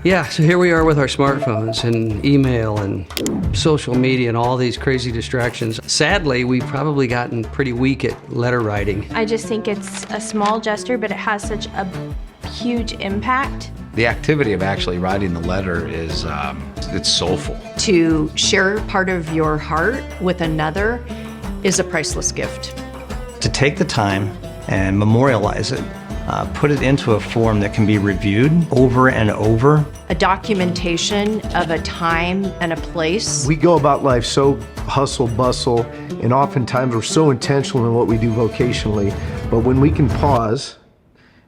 Yeah, so here we are with our smartphones and email and social media and all these crazy distractions. Sadly, we've probably gotten pretty weak at letter writing. I just think it's a small gesture, but it has such a huge impact. The activity of actually writing the letter is, it's soulful. To share part of your heart with another is a priceless gift. To take the time and memorialize it, put it into a form that can be reviewed over and over. A documentation of a time and a place. We go about life so hustle, bustle, and oftentimes we're so intentional in what we do vocationally. But when we can pause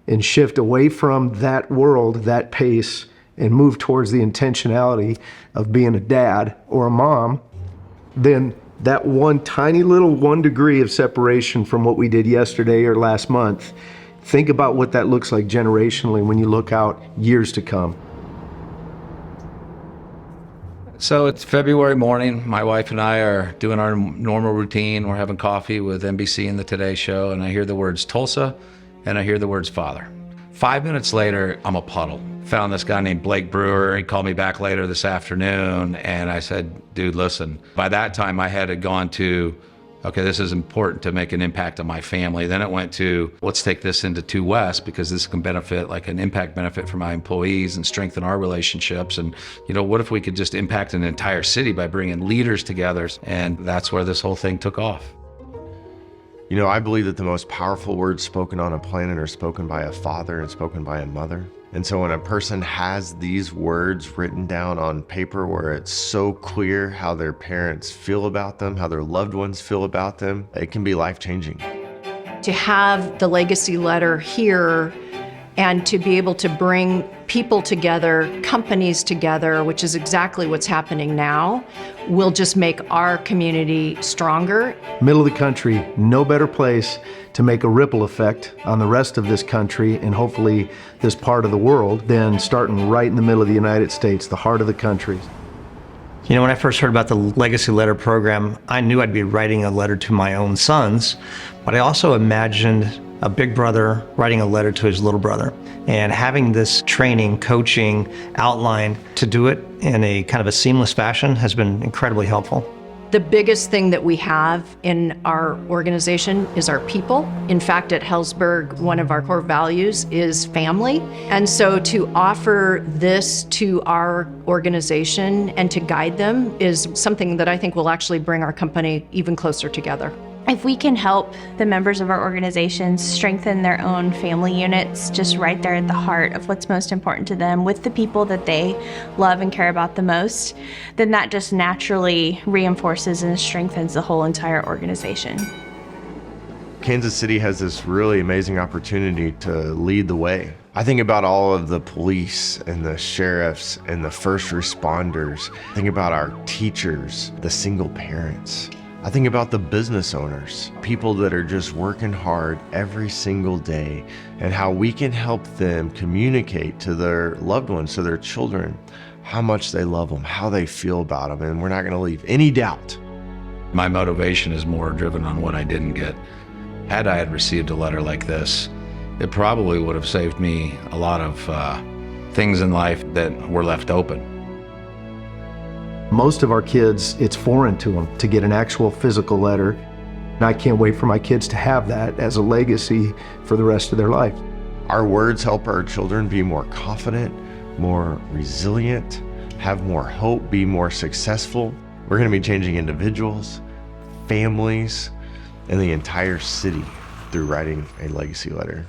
and shift away from that world, that pace, and move towards the intentionality of being a dad or a mom, then that one tiny little 1 degree of separation from what we did yesterday or last month, think about what that looks like generationally when you look out years to come. So it's February morning. My wife and I are doing our normal routine. We're having coffee with NBC and the Today Show, and I hear the words Tulsa, and I hear the words father. 5 minutes later, I'm a puddle. Found this guy named Blake Brewer. He called me back later this afternoon, and I said, dude, listen. By that time, my head had gone to, okay, this is important to make an impact on my family. Then it went to, let's take this into 2 West because this can benefit, like an impact benefit for my employees and strengthen our relationships. And, you know, what if we could just impact an entire city by bringing leaders together? And that's where this whole thing took off. You know, I believe that the most powerful words spoken on a planet are spoken by a father and spoken by a mother. And so when a person has these words written down on paper where it's so clear how their parents feel about them, how their loved ones feel about them, it can be life-changing. To have the legacy letter here and to be able to bring people together, companies together, which is exactly what's happening now, will just make our community stronger. Middle of the country, no better place to make a ripple effect on the rest of this country and hopefully this part of the world than starting right in the middle of the United States, the heart of the country. You know, when I first heard about the Legacy Letter program, I knew I'd be writing a letter to my own sons, but I also imagined a big brother writing a letter to his little brother. And having this training, coaching, outline to do it in a kind of a seamless fashion has been incredibly helpful. The biggest thing that we have in our organization is our people. In fact, at Hellsberg, one of our core values is family. And so to offer this to our organization and to guide them is something that I think will actually bring our company even closer together. If we can help the members of our organizations strengthen their own family units, just right there at the heart of what's most important to them with the people that they love and care about the most, then that just naturally reinforces and strengthens the whole entire organization. Kansas City has this really amazing opportunity to lead the way. I think about all of the police and the sheriffs and the first responders. I think about our teachers, the single parents. I think about the business owners, people that are just working hard every single day, and how we can help them communicate to their loved ones, to their children, how much they love them, how they feel about them, and we're not going to leave any doubt. My motivation is more driven on what I didn't get. Had I had received a letter like this, it probably would have saved me a lot of things in life that were left open. Most of our kids, it's foreign to them to get an actual physical letter. And I can't wait for my kids to have that as a legacy for the rest of their life. Our words help our children be more confident, more resilient, have more hope, be more successful. We're going to be changing individuals, families, and the entire city through writing a legacy letter.